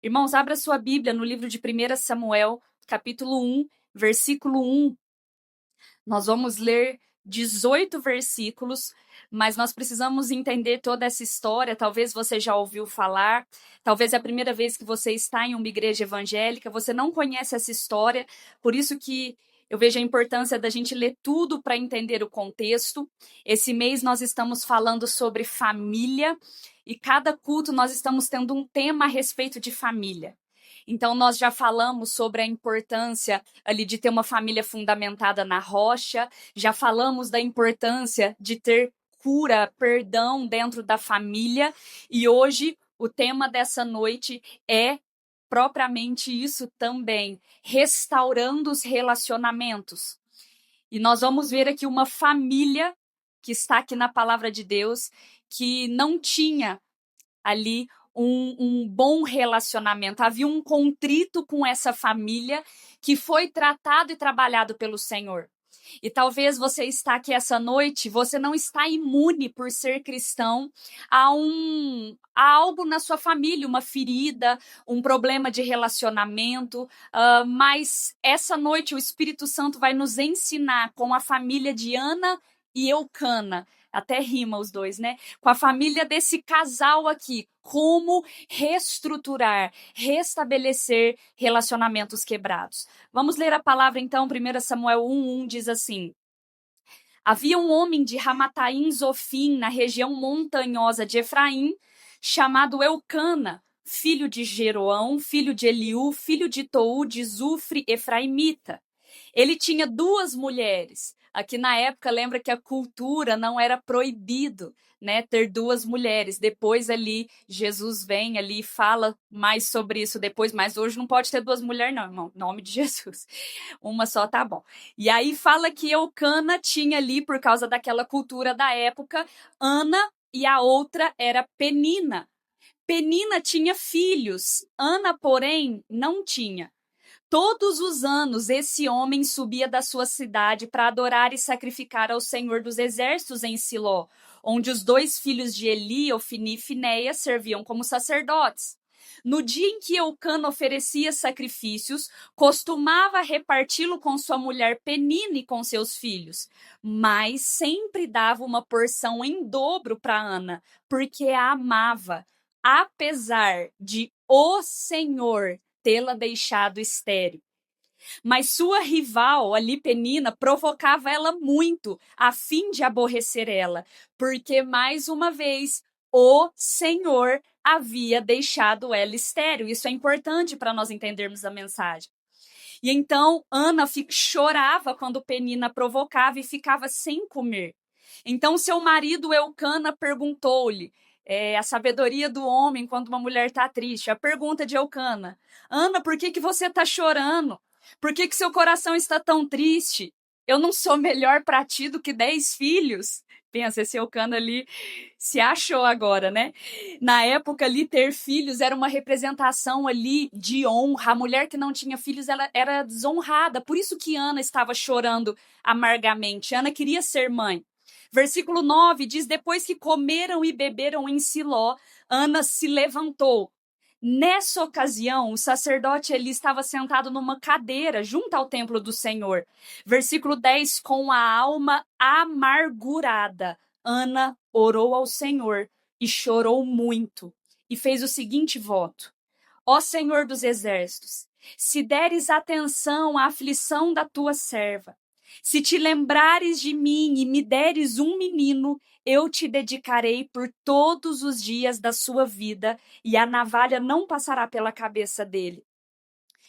Irmãos, abra sua Bíblia no livro de 1 Samuel, capítulo 1, versículo 1. Nós vamos ler 18 versículos, mas nós precisamos entender toda essa história. Talvez você já ouviu falar, talvez é a primeira vez que você está em uma igreja evangélica, você não conhece essa história, por isso que eu vejo a importância da gente ler tudo para entender o contexto. Esse mês nós estamos falando sobre família, e cada culto nós estamos tendo um tema a respeito de família. Então, nós já falamos sobre a importância ali de ter uma família fundamentada na rocha, já falamos da importância de ter cura, perdão dentro da família, e hoje o tema dessa noite é propriamente isso também, restaurando os relacionamentos. E nós vamos ver aqui uma família que está aqui na palavra de Deus, que não tinha ali um bom relacionamento. Havia um contrito com essa família que foi tratado e trabalhado pelo Senhor. E talvez você está aqui essa noite, você não está imune por ser cristão a algo na sua família, uma ferida, um problema de relacionamento, mas essa noite o Espírito Santo vai nos ensinar com a família de Ana e Eucana, até rima os dois, né? Com a família desse casal aqui, como reestruturar, restabelecer relacionamentos quebrados. Vamos ler a palavra então, 1 Samuel 1:1 diz assim: Havia um homem de Ramataim Zofim, na região montanhosa de Efraim, chamado Eucana, filho de Jeroão, filho de Eliú, filho de Tou, de Zufre, efraimita. Ele tinha duas mulheres. Aqui na época, lembra que a cultura não era proibido, né, ter duas mulheres. Depois ali, Jesus vem ali e fala mais sobre isso depois, mas hoje não pode ter duas mulheres não, irmão, em nome de Jesus. Uma só tá bom. E aí fala que Eucana tinha ali, por causa daquela cultura da época, Ana, e a outra era Penina. Penina tinha filhos, Ana, porém, não tinha. Todos os anos, esse homem subia da sua cidade para adorar e sacrificar ao Senhor dos Exércitos em Siló, onde os dois filhos de Eli, Ofni e Finéia, serviam como sacerdotes. No dia em que Eucana oferecia sacrifícios, costumava reparti-lo com sua mulher Penina e com seus filhos, mas sempre dava uma porção em dobro para Ana, porque a amava, apesar de o Senhor tê-la deixado estéril. Mas sua rival, ali Penina, provocava ela muito, a fim de aborrecer ela, porque, mais uma vez, o Senhor havia deixado ela estéril. Isso é importante para nós entendermos a mensagem. E então Ana chorava quando Penina provocava e ficava sem comer. Então seu marido Eucana perguntou-lhe, a sabedoria do homem quando uma mulher está triste. A pergunta de Eucana: Ana, por que você está chorando? Por que seu coração está tão triste? Eu não sou melhor para ti do que 10 filhos? Pensa, esse Eucana ali se achou agora, né? Na época ali, ter filhos era uma representação ali de honra. A mulher que não tinha filhos, ela era desonrada. Por isso que Ana estava chorando amargamente. Ana queria ser mãe. Versículo 9 diz: depois que comeram e beberam em Siló, Ana se levantou. Nessa ocasião, o sacerdote Eli estava sentado numa cadeira junto ao templo do Senhor. Versículo 10, com a alma amargurada, Ana orou ao Senhor e chorou muito, e fez o seguinte voto: Ó Senhor dos exércitos, se deres atenção à aflição da tua serva, se te lembrares de mim e me deres um menino, eu te dedicarei por todos os dias da sua vida, e a navalha não passará pela cabeça dele.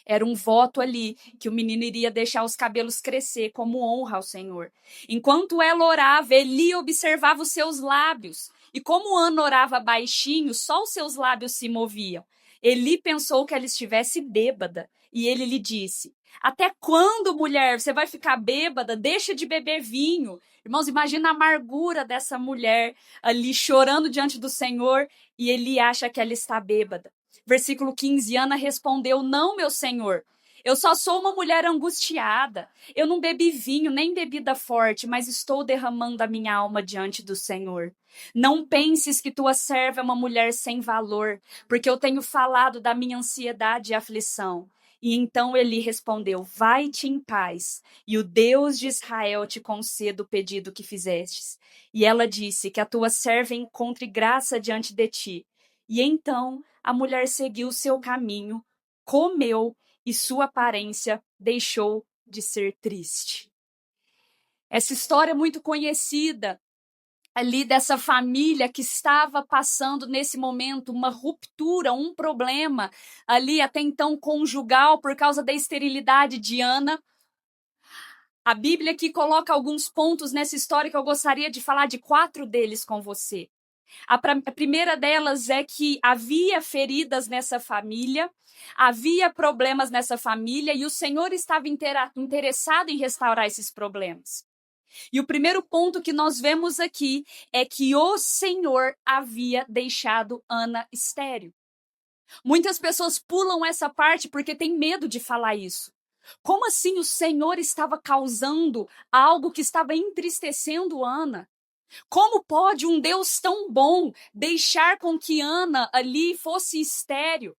Era um voto ali que o menino iria deixar os cabelos crescer como honra ao Senhor. Enquanto ela orava, Eli observava os seus lábios. E como Ana orava baixinho, só os seus lábios se moviam. Eli pensou que ela estivesse bêbada. E ele lhe disse: até quando, mulher, você vai ficar bêbada? Deixa de beber vinho. Irmãos, imagina a amargura dessa mulher ali chorando diante do Senhor, e Eli acha que ela está bêbada. Versículo 15, Ana respondeu: não, meu senhor, Eu só sou uma mulher angustiada. Eu não bebi vinho, nem bebida forte, mas estou derramando a minha alma diante do Senhor. Não penses que tua serva é uma mulher sem valor, porque eu tenho falado da minha ansiedade e aflição. E então Eli respondeu: vai-te em paz, e o Deus de Israel te conceda o pedido que fizestes. E ela disse: que a tua serva encontre graça diante de ti. E então a mulher seguiu seu caminho, comeu, e sua aparência deixou de ser triste. Essa história é muito conhecida ali dessa família que estava passando nesse momento uma ruptura, um problema ali até então conjugal por causa da esterilidade de Ana. A Bíblia aqui coloca alguns pontos nessa história que eu gostaria de falar de 4 deles com você. A primeira delas é que havia feridas nessa família, havia problemas nessa família e o Senhor estava interessado em restaurar esses problemas. E o primeiro ponto que nós vemos aqui é que o Senhor havia deixado Ana estéril. Muitas pessoas pulam essa parte porque têm medo de falar isso. Como assim o Senhor estava causando algo que estava entristecendo Ana? Como pode um Deus tão bom deixar com que Ana ali fosse estéril?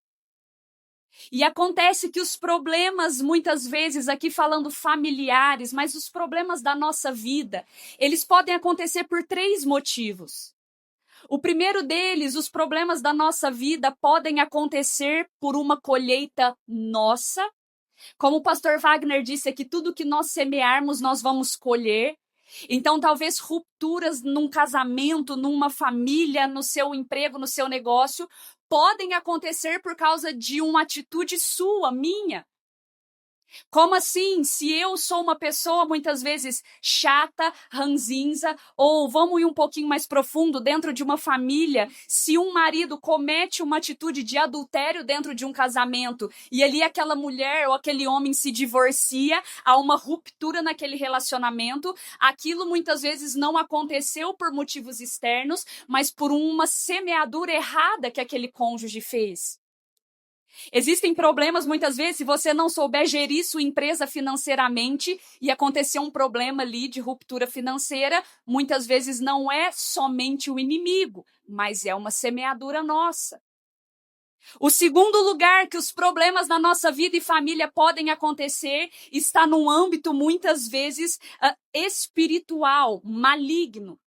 E acontece que os problemas, muitas vezes, aqui falando familiares, mas os problemas da nossa vida, eles podem acontecer por 3 motivos. O primeiro deles, os problemas da nossa vida podem acontecer por uma colheita nossa. Como o pastor Wagner disse aqui, tudo que nós semearmos, nós vamos colher. Então, talvez rupturas num casamento, numa família, no seu emprego, no seu negócio, podem acontecer por causa de uma atitude sua, minha. Como assim? Se eu sou uma pessoa muitas vezes chata, ranzinza, ou vamos ir um pouquinho mais profundo, dentro de uma família, se um marido comete uma atitude de adultério dentro de um casamento e ali aquela mulher ou aquele homem se divorcia, há uma ruptura naquele relacionamento, aquilo muitas vezes não aconteceu por motivos externos, mas por uma semeadura errada que aquele cônjuge fez. Existem problemas, muitas vezes, se você não souber gerir sua empresa financeiramente e acontecer um problema ali de ruptura financeira, muitas vezes não é somente o inimigo, mas é uma semeadura nossa. O segundo lugar que os problemas na nossa vida e família podem acontecer está num âmbito, muitas vezes, espiritual, maligno.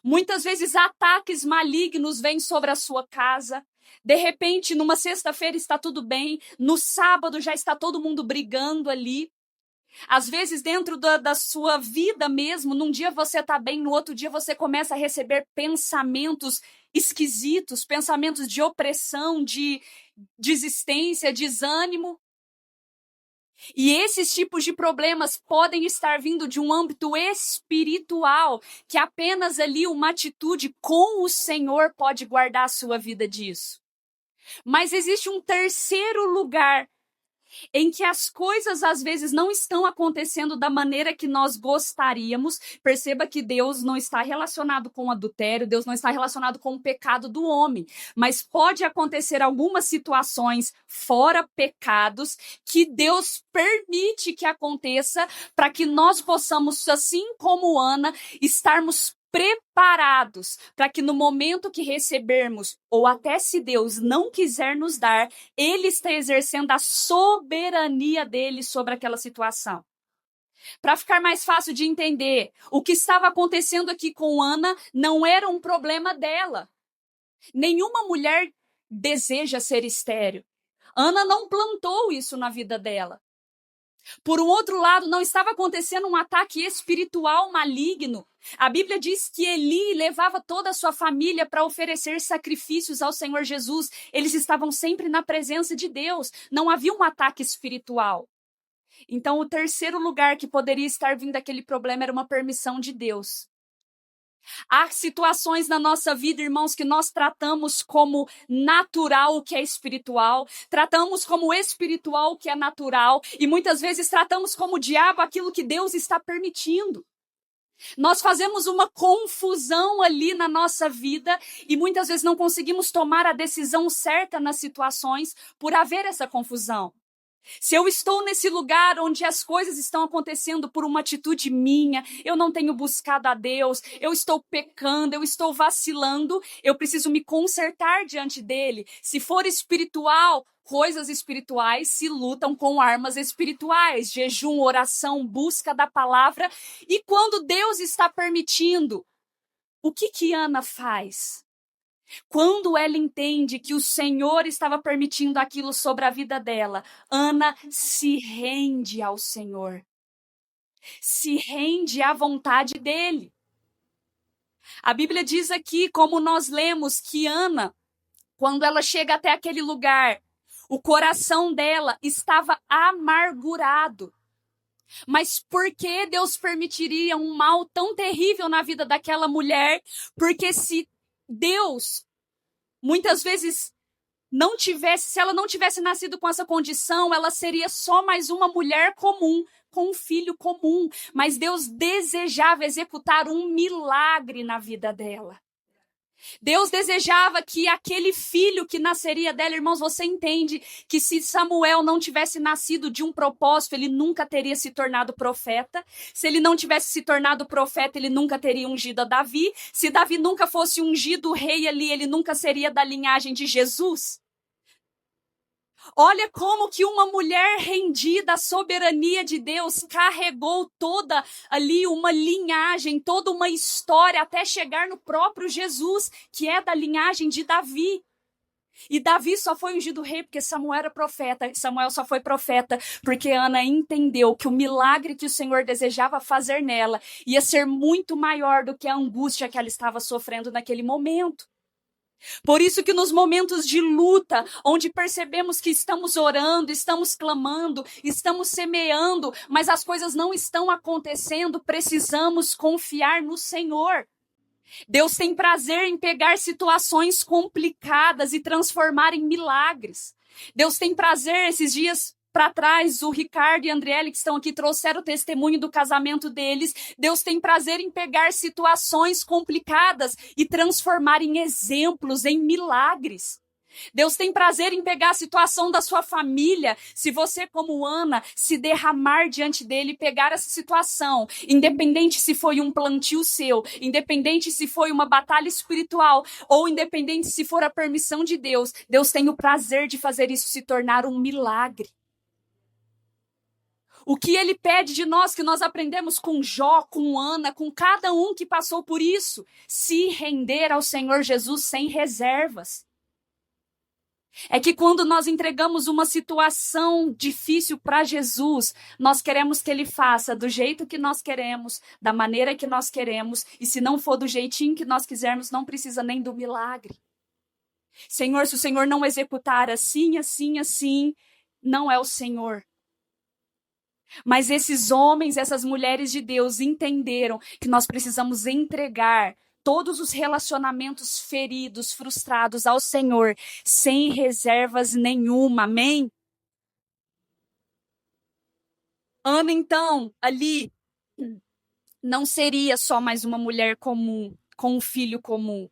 Muitas vezes ataques malignos vêm sobre a sua casa. De repente, numa sexta-feira está tudo bem, no sábado já está todo mundo brigando ali. Às vezes, dentro da sua vida mesmo, num dia você está bem, no outro dia você começa a receber pensamentos esquisitos, pensamentos de opressão, de desistência, desânimo. E esses tipos de problemas podem estar vindo de um âmbito espiritual, que apenas ali uma atitude com o Senhor pode guardar a sua vida disso. Mas existe um terceiro lugar em que as coisas às vezes não estão acontecendo da maneira que nós gostaríamos. Perceba que Deus não está relacionado com o adultério, Deus não está relacionado com o pecado do homem, mas pode acontecer algumas situações fora pecados que Deus permite que aconteça para que nós possamos, assim como Ana, estarmos preparados para que no momento que recebermos, ou até se Deus não quiser nos dar, Ele está exercendo a soberania dele sobre aquela situação. Para ficar mais fácil de entender, o que estava acontecendo aqui com Ana não era um problema dela. Nenhuma mulher deseja ser estéril. Ana não plantou isso na vida dela. Por um outro lado, não estava acontecendo um ataque espiritual maligno. A Bíblia diz que Eli levava toda a sua família para oferecer sacrifícios ao Senhor Jesus. Eles estavam sempre na presença de Deus. Não havia um ataque espiritual. Então, o terceiro lugar que poderia estar vindo aquele problema era uma permissão de Deus. Há situações na nossa vida, irmãos, que nós tratamos como natural o que é espiritual, tratamos como espiritual o que é natural, e muitas vezes tratamos como diabo aquilo que Deus está permitindo. Nós fazemos uma confusão ali na nossa vida e muitas vezes não conseguimos tomar a decisão certa nas situações por haver essa confusão. Se eu estou nesse lugar onde as coisas estão acontecendo por uma atitude minha, eu não tenho buscado a Deus, eu estou pecando, eu estou vacilando, eu preciso me consertar diante dele. Se for espiritual, coisas espirituais se lutam com armas espirituais, jejum, oração, busca da palavra. E quando Deus está permitindo, o que Ana faz? Quando ela entende que o Senhor estava permitindo aquilo sobre a vida dela, Ana se rende ao Senhor. Se rende à vontade dele. A Bíblia diz aqui, como nós lemos, que Ana, quando ela chega até aquele lugar, o coração dela estava amargurado. Mas por que Deus permitiria um mal tão terrível na vida daquela mulher? Porque se Deus muitas vezes se ela não tivesse nascido com essa condição, ela seria só mais uma mulher comum, com um filho comum. Mas Deus desejava executar um milagre na vida dela. Deus desejava que aquele filho que nasceria dela, irmãos, você entende que se Samuel não tivesse nascido de um propósito, ele nunca teria se tornado profeta. Se ele não tivesse se tornado profeta, ele nunca teria ungido a Davi. Se Davi nunca fosse ungido rei ali, ele nunca seria da linhagem de Jesus. Olha como que uma mulher rendida à soberania de Deus carregou toda ali uma linhagem, toda uma história até chegar no próprio Jesus, que é da linhagem de Davi. E Davi só foi ungido rei porque Samuel era profeta. Samuel só foi profeta porque Ana entendeu que o milagre que o Senhor desejava fazer nela ia ser muito maior do que a angústia que ela estava sofrendo naquele momento. Por isso que nos momentos de luta, onde percebemos que estamos orando, estamos clamando, estamos semeando, mas as coisas não estão acontecendo, precisamos confiar no Senhor. Deus tem prazer em pegar situações complicadas e transformar em milagres. Deus tem prazer, esses dias para trás, o Ricardo e a Andriele, que estão aqui, trouxeram o testemunho do casamento deles. Deus tem prazer em pegar situações complicadas e transformar em exemplos, em milagres. Deus tem prazer em pegar a situação da sua família, se você, como Ana, se derramar diante dele e pegar essa situação, independente se foi um plantio seu, independente se foi uma batalha espiritual, ou independente se for a permissão de Deus, Deus tem o prazer de fazer isso se tornar um milagre. O que ele pede de nós, que nós aprendemos com Jó, com Ana, com cada um que passou por isso, se render ao Senhor Jesus sem reservas. É que quando nós entregamos uma situação difícil para Jesus, nós queremos que ele faça do jeito que nós queremos, da maneira que nós queremos, e se não for do jeitinho que nós quisermos, não precisa nem do milagre. Senhor, se o Senhor não executar assim, assim, assim, não é o Senhor. Mas esses homens, essas mulheres de Deus entenderam que nós precisamos entregar todos os relacionamentos feridos, frustrados ao Senhor, sem reservas nenhuma, amém? Ana, então, ali, não seria só mais uma mulher comum, com um filho comum.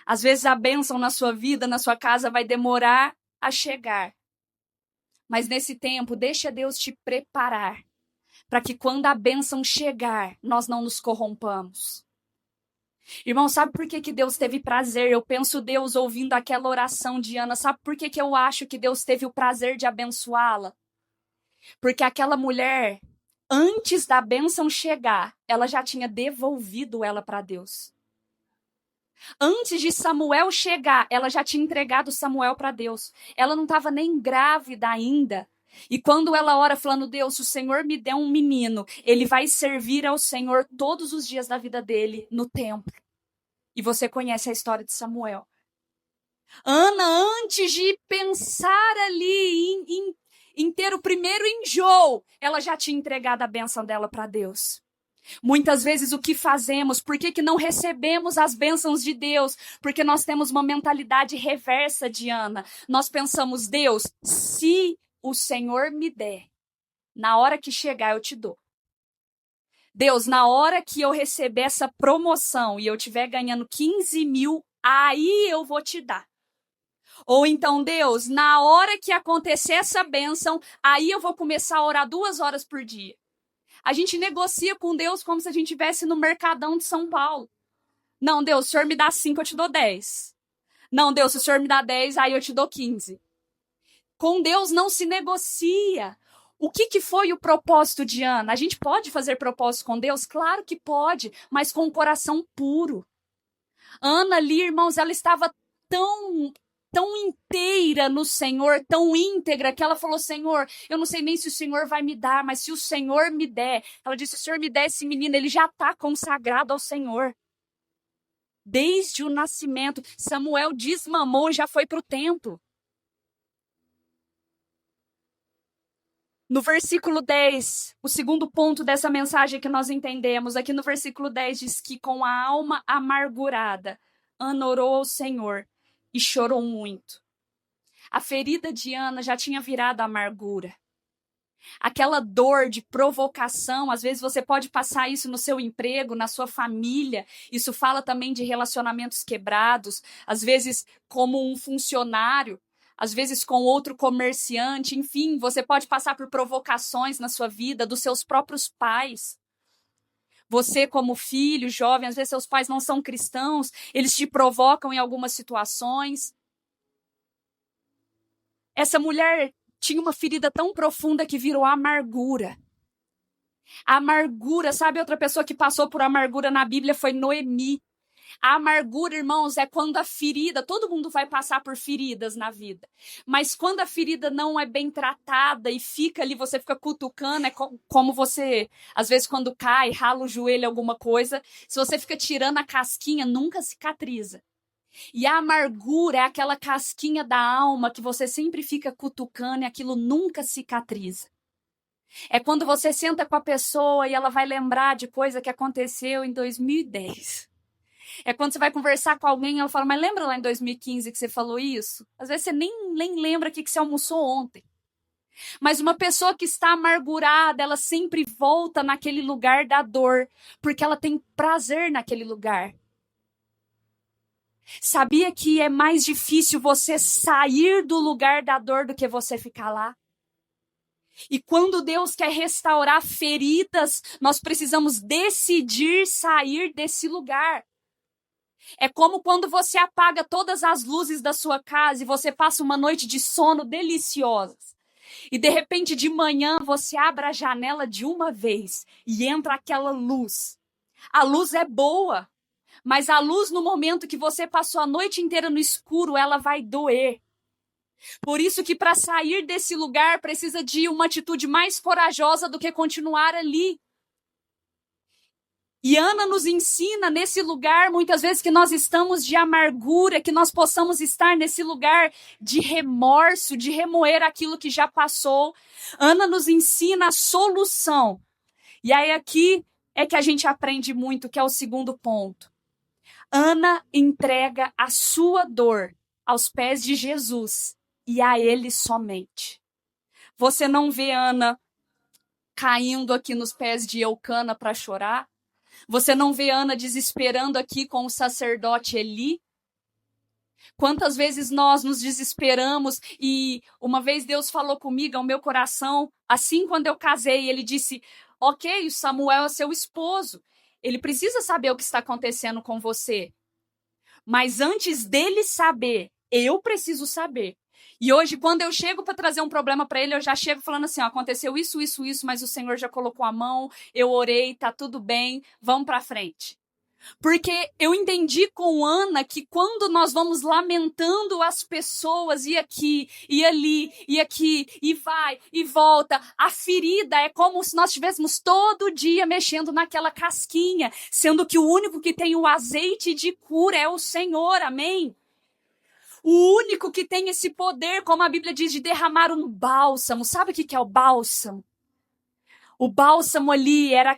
Às vezes a bênção na sua vida, na sua casa, vai demorar a chegar. Mas nesse tempo, deixa Deus te preparar, para que quando a bênção chegar, nós não nos corrompamos. Irmão, sabe por que Deus teve prazer? Eu penso Deus ouvindo aquela oração de Ana. Sabe por que eu acho que Deus teve o prazer de abençoá-la? Porque aquela mulher, antes da bênção chegar, ela já tinha devolvido ela para Deus. Antes de Samuel chegar, ela já tinha entregado Samuel para Deus. Ela não estava nem grávida ainda. E quando ela ora falando, Deus, se o Senhor me der um menino, ele vai servir ao Senhor todos os dias da vida dele no templo. E você conhece a história de Samuel. Ana, antes de pensar ali em ter o primeiro enjoo, ela já tinha entregado a bênção dela para Deus. Muitas vezes o que fazemos, por que não recebemos as bênçãos de Deus? Porque nós temos uma mentalidade reversa de Ana. Nós pensamos, Deus, se o Senhor me der, na hora que chegar eu te dou. Deus, na hora que eu receber essa promoção e eu estiver ganhando 15 mil, aí eu vou te dar. Ou então, Deus, na hora que acontecer essa bênção, aí eu vou começar a orar 2 horas por dia. A gente negocia com Deus como se a gente estivesse no Mercadão de São Paulo. Não, Deus, se o Senhor me dá 5, eu te dou 10. Não, Deus, se o Senhor me dá 10, aí eu te dou 15. Com Deus não se negocia. O que foi o propósito de Ana? A gente pode fazer propósito com Deus? Claro que pode, mas com o coração puro. Ana ali, irmãos, ela estava tão inteira no Senhor, tão íntegra, que ela falou: Senhor, eu não sei nem se o Senhor vai me dar, mas se o Senhor me der, ela disse: se o Senhor me der esse menino, ele já está consagrado ao Senhor. Desde o nascimento, Samuel desmamou e já foi para o templo. No versículo 10, o segundo ponto dessa mensagem que nós entendemos, aqui no versículo 10 diz que com a alma amargurada, Ana orou ao Senhor e chorou muito. A ferida de Ana já tinha virado amargura. Aquela dor de provocação, às vezes você pode passar isso no seu emprego, na sua família. Isso fala também de relacionamentos quebrados, às vezes como um funcionário, às vezes com outro comerciante, enfim, você pode passar por provocações na sua vida dos seus próprios pais. Você como filho, jovem, às vezes seus pais não são cristãos, eles te provocam em algumas situações. Essa mulher tinha uma ferida tão profunda que virou amargura. A amargura, sabe, outra pessoa que passou por amargura na Bíblia foi Noemi. A amargura, irmãos, é quando a ferida, todo mundo vai passar por feridas na vida, mas quando a ferida não é bem tratada e fica ali, você fica cutucando, é como você, às vezes quando cai, rala o joelho, alguma coisa, se você fica tirando a casquinha, nunca cicatriza. E a amargura é aquela casquinha da alma que você sempre fica cutucando e aquilo nunca cicatriza. É quando você senta com a pessoa e ela vai lembrar de coisa que aconteceu em 2010. É quando você vai conversar com alguém e ela fala: mas lembra lá em 2015 que você falou isso? Às vezes você nem lembra o que você almoçou ontem. Mas uma pessoa que está amargurada, ela sempre volta naquele lugar da dor, porque ela tem prazer naquele lugar. Sabia que é mais difícil você sair do lugar da dor do que você ficar lá? E quando Deus quer restaurar feridas, nós precisamos decidir sair desse lugar. É como quando você apaga todas as luzes da sua casa e você passa uma noite de sono deliciosa. E de repente de manhã você abre a janela de uma vez e entra aquela luz. A luz é boa, mas a luz no momento que você passou a noite inteira no escuro, ela vai doer. Por isso que para sair desse lugar precisa de uma atitude mais corajosa do que continuar ali. E Ana nos ensina nesse lugar, muitas vezes, que nós estamos de amargura, que nós possamos estar nesse lugar de remorso, de remoer aquilo que já passou. Ana nos ensina a solução. E aí aqui é que a gente aprende muito, que é o segundo ponto. Ana entrega a sua dor aos pés de Jesus e a ele somente. Você não vê Ana caindo aqui nos pés de Eucana para chorar? Você não vê Ana desesperando aqui com o sacerdote Eli? Quantas vezes nós nos desesperamos e uma vez Deus falou comigo ao meu coração, assim quando eu casei, ele disse: ok, o Samuel é seu esposo, ele precisa saber o que está acontecendo com você. Mas antes dele saber, eu preciso saber. E hoje, quando eu chego para trazer um problema para ele, eu já chego falando assim: ó, aconteceu isso, mas o Senhor já colocou a mão, eu orei, tá tudo bem, vamos para frente. Porque eu entendi com Ana que quando nós vamos lamentando as pessoas, e aqui, e ali, e aqui, e vai, e volta, a ferida é como se nós estivéssemos todo dia mexendo naquela casquinha, sendo que o único que tem o azeite de cura é o Senhor, amém? O único que tem esse poder, como a Bíblia diz, de derramar um bálsamo. Sabe o que é o bálsamo? O bálsamo ali era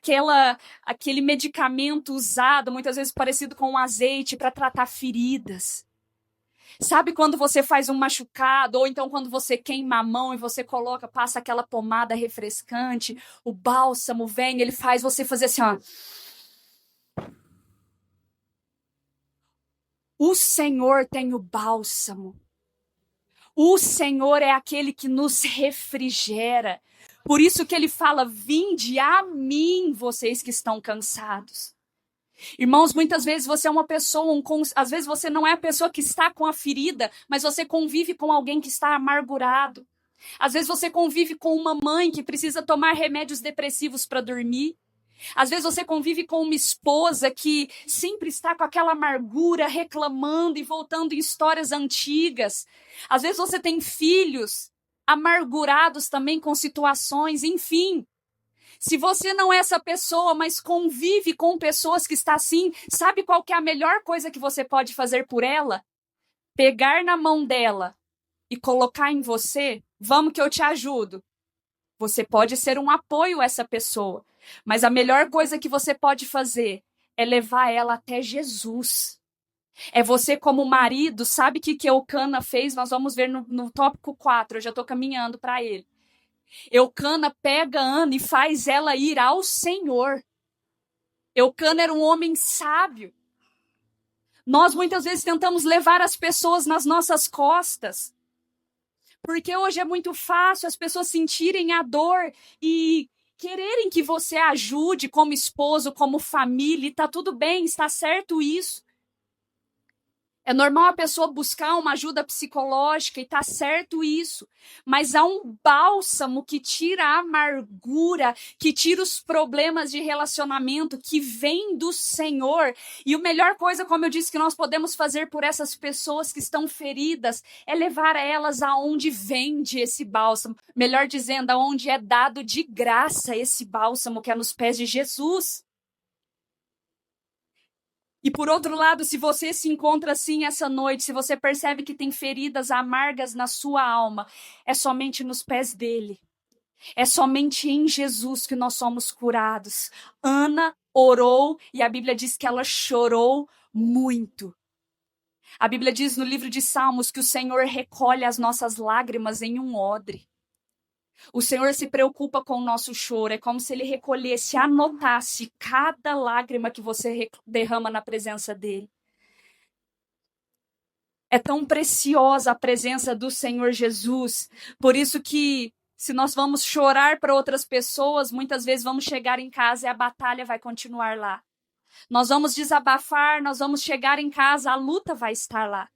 aquele medicamento usado, muitas vezes parecido com um azeite, para tratar feridas. Sabe quando você faz um machucado, ou então quando você queima a mão e você passa aquela pomada refrescante, o bálsamo vem, ele faz você fazer assim, ó. O Senhor tem o bálsamo. O Senhor é aquele que nos refrigera. Por isso que ele fala: vinde a mim, vocês que estão cansados. Irmãos, muitas vezes você é uma pessoa, às vezes você não é a pessoa que está com a ferida, mas você convive com alguém que está amargurado. Às vezes você convive com uma mãe que precisa tomar remédios depressivos para dormir. Às vezes você convive com uma esposa que sempre está com aquela amargura, reclamando e voltando em histórias antigas. Às vezes você tem filhos amargurados também com situações, enfim. Se você não é essa pessoa, mas convive com pessoas que estão assim, sabe qual que é a melhor coisa que você pode fazer por ela? Pegar na mão dela e colocar em você. Vamos que eu te ajudo. Você pode ser um apoio a essa pessoa, mas a melhor coisa que você pode fazer é levar ela até Jesus. É você como marido, sabe o que Eucana fez? Nós vamos ver no tópico 4, eu já estou caminhando para ele. Eucana pega Ana e faz ela ir ao Senhor. Eucana era um homem sábio. Nós muitas vezes tentamos levar as pessoas nas nossas costas. Porque hoje é muito fácil as pessoas sentirem a dor e quererem que você ajude como esposo, como família, e tá tudo bem, está certo isso. É normal a pessoa buscar uma ajuda psicológica e tá certo isso. Mas há um bálsamo que tira a amargura, que tira os problemas de relacionamento, que vem do Senhor. E a melhor coisa, como eu disse, que nós podemos fazer por essas pessoas que estão feridas é levar elas aonde vende esse bálsamo. Melhor dizendo, aonde é dado de graça esse bálsamo, que é nos pés de Jesus. E por outro lado, se você se encontra assim essa noite, se você percebe que tem feridas amargas na sua alma, é somente nos pés dele. É somente em Jesus que nós somos curados. Ana orou e a Bíblia diz que ela chorou muito. A Bíblia diz no livro de Salmos que o Senhor recolhe as nossas lágrimas em um odre. O Senhor se preocupa com o nosso choro. É como se ele recolhesse, anotasse cada lágrima que você derrama na presença dele. É tão preciosa a presença do Senhor Jesus. Por isso que, se nós vamos chorar para outras pessoas, muitas vezes vamos chegar em casa e a batalha vai continuar lá. Nós vamos desabafar, nós vamos chegar em casa, a luta vai estar lá.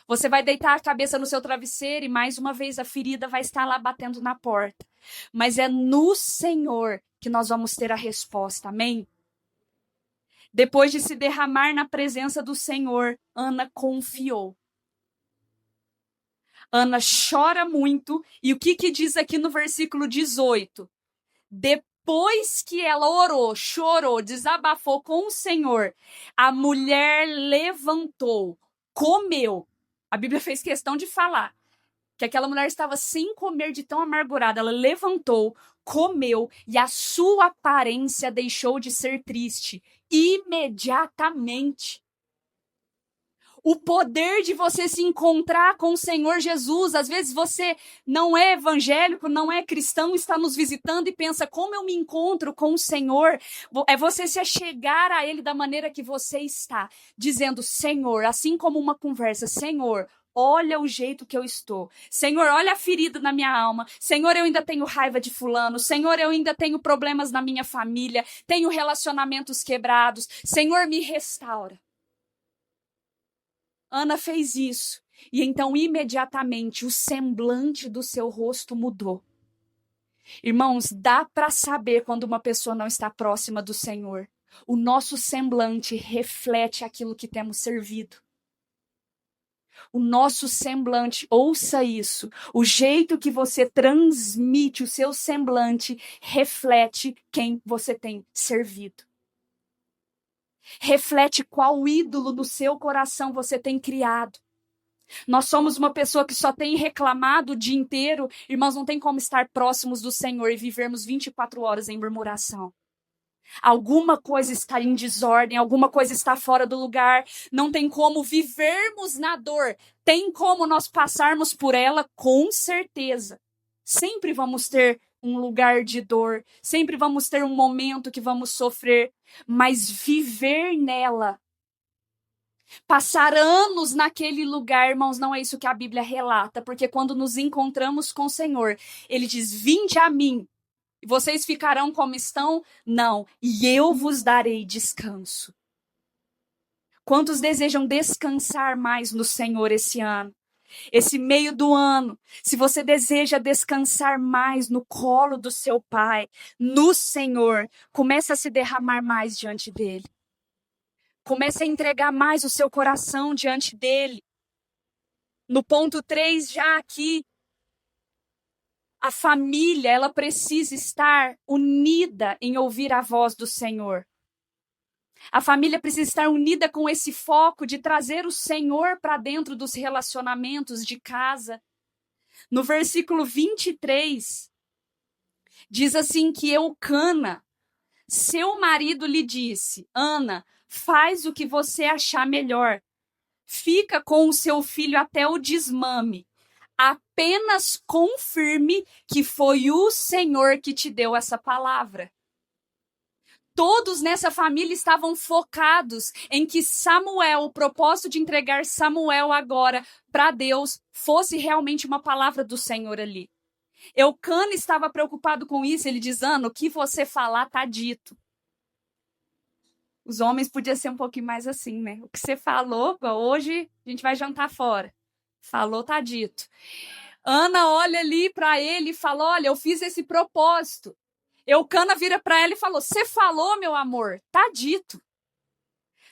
Você vai deitar a cabeça no seu travesseiro e mais uma vez a ferida vai estar lá batendo na porta. Mas é no Senhor que nós vamos ter a resposta, amém? Depois de se derramar na presença do Senhor, Ana confiou. Ana chora muito e o que diz aqui no versículo 18? Depois que ela orou, chorou, desabafou com o Senhor, a mulher levantou, comeu. A Bíblia fez questão de falar que aquela mulher estava sem comer de tão amargurada. Ela levantou, comeu e a sua aparência deixou de ser triste imediatamente. O poder de você se encontrar com o Senhor Jesus. Às vezes você não é evangélico, não é cristão, está nos visitando e pensa, como eu me encontro com o Senhor? É você se achegar a Ele da maneira que você está, dizendo, Senhor, assim como uma conversa, Senhor, olha o jeito que eu estou. Senhor, olha a ferida na minha alma. Senhor, eu ainda tenho raiva de fulano. Senhor, eu ainda tenho problemas na minha família. Tenho relacionamentos quebrados. Senhor, me restaura. Ana fez isso. E então, imediatamente, o semblante do seu rosto mudou. Irmãos, dá para saber quando uma pessoa não está próxima do Senhor. O nosso semblante reflete aquilo que temos servido. O nosso semblante, ouça isso, o jeito que você transmite o seu semblante reflete quem você tem servido. Reflete qual ídolo no seu coração você tem criado. Nós somos uma pessoa que só tem reclamado o dia inteiro. Irmãos, não tem como estar próximos do Senhor e vivermos 24 horas em murmuração. Alguma coisa está em desordem, alguma coisa está fora do lugar. Não tem como vivermos na dor. Tem como nós passarmos por ela, com certeza. Sempre vamos ter um lugar de dor. Sempre vamos ter um momento que vamos sofrer. Mas viver nela Passar anos naquele lugar, irmãos, não é isso que a Bíblia relata, porque quando nos encontramos com o Senhor, ele diz: vinde a mim, e vocês ficarão como estão? Não, e eu vos darei descanso. Quantos desejam descansar mais no Senhor esse ano? Esse meio do ano, se você deseja descansar mais no colo do seu Pai, no Senhor, comece a se derramar mais diante dele. Comece a entregar mais o seu coração diante dele. No ponto 3, já aqui, a família, ela precisa estar unida em ouvir a voz do Senhor. A família precisa estar unida com esse foco de trazer o Senhor para dentro dos relacionamentos de casa. No versículo 23, diz assim que Eucana, seu marido, lhe disse: Ana, faz o que você achar melhor. Fica com o seu filho até o desmame. Apenas confirme que foi o Senhor que te deu essa palavra. Todos nessa família estavam focados em que Samuel, o propósito de entregar Samuel agora para Deus, fosse realmente uma palavra do Senhor ali. Eucana estava preocupado com isso. Ele diz: Ana, o que você falar tá dito. Os homens podiam ser um pouquinho mais assim, né? O que você falou, hoje a gente vai jantar fora. Falou, tá dito. Ana olha ali para ele e fala: olha, eu fiz esse propósito. Eucana vira para ela e falou: você falou, meu amor, tá dito.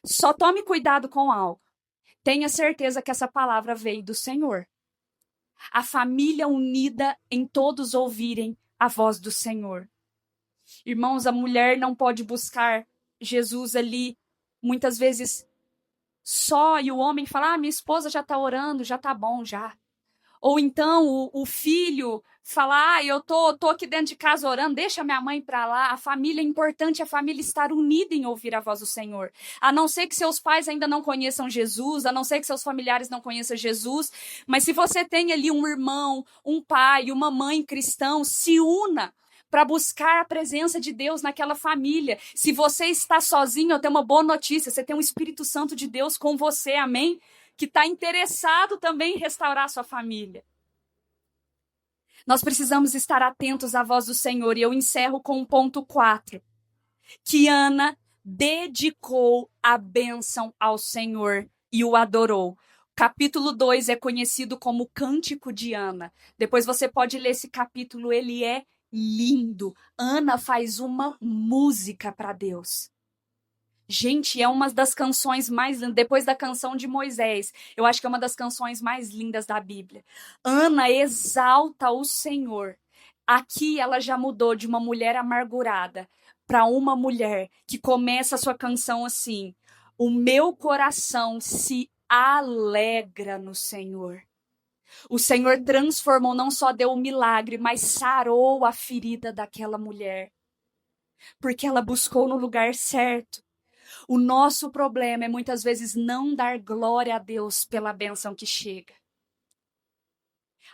Só tome cuidado com algo. Tenha certeza que essa palavra veio do Senhor. A família unida em todos ouvirem a voz do Senhor. Irmãos, a mulher não pode buscar Jesus ali, muitas vezes só, e o homem fala: minha esposa já está orando, já está bom, já. Ou então o filho fala: eu tô aqui dentro de casa orando, deixa minha mãe para lá. A família é importante, a família estar unida em ouvir a voz do Senhor. A não ser que seus pais ainda não conheçam Jesus, a não ser que seus familiares não conheçam Jesus, mas se você tem ali um irmão, um pai, uma mãe cristão, se una para buscar a presença de Deus naquela família. Se você está sozinho, eu tenho uma boa notícia: você tem o Espírito Santo de Deus com você, amém? Que está interessado também em restaurar a sua família. Nós precisamos estar atentos à voz do Senhor. E eu encerro com o ponto 4. Que Ana dedicou a bênção ao Senhor e o adorou. Capítulo 2 é conhecido como Cântico de Ana. Depois você pode ler esse capítulo, ele é lindo. Ana faz uma música para Deus. Gente, é uma das canções mais lindas, depois da canção de Moisés, eu acho que é uma das canções mais lindas da Bíblia. Ana exalta o Senhor. Aqui ela já mudou de uma mulher amargurada para uma mulher que começa a sua canção assim: o meu coração se alegra no Senhor. O Senhor transformou, não só deu um milagre, mas sarou a ferida daquela mulher. Porque ela buscou no lugar certo. O nosso problema é muitas vezes não dar glória a Deus pela bênção que chega.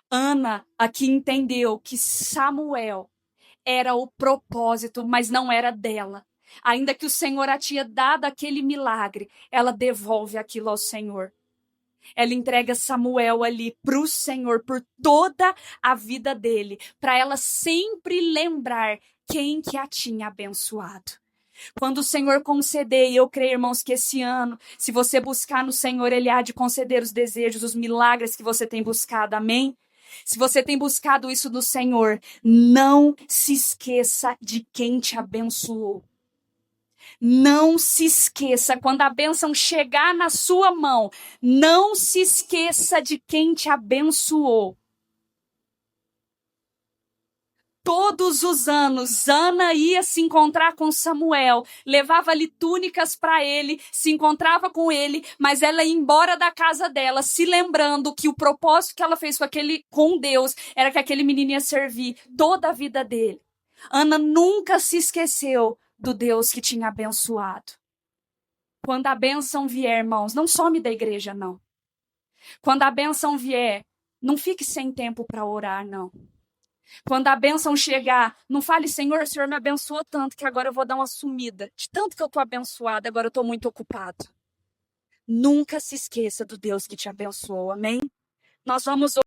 Ana aqui entendeu que Samuel era o propósito, mas não era dela. Ainda que o Senhor a tinha dado aquele milagre, ela devolve aquilo ao Senhor. Ela entrega Samuel ali para o Senhor por toda a vida dele, para ela sempre lembrar quem que a tinha abençoado. Quando o Senhor conceder, e eu creio, irmãos, que esse ano, se você buscar no Senhor, Ele há de conceder os desejos, os milagres que você tem buscado, amém? Se você tem buscado isso do Senhor, não se esqueça de quem te abençoou. Não se esqueça, quando a bênção chegar na sua mão, não se esqueça de quem te abençoou. Todos os anos, Ana ia se encontrar com Samuel, levava-lhe túnicas para ele, se encontrava com ele, mas ela ia embora da casa dela, se lembrando que o propósito que ela fez com Deus era que aquele menino ia servir toda a vida dele. Ana nunca se esqueceu do Deus que tinha abençoado. Quando a bênção vier, irmãos, não some da igreja, não. Quando a bênção vier, não fique sem tempo para orar, não. Quando a bênção chegar, não fale: Senhor, o Senhor me abençoou tanto que agora eu vou dar uma sumida. De tanto que eu estou abençoada, agora eu estou muito ocupado. Nunca se esqueça do Deus que te abençoou, amém? Nós vamos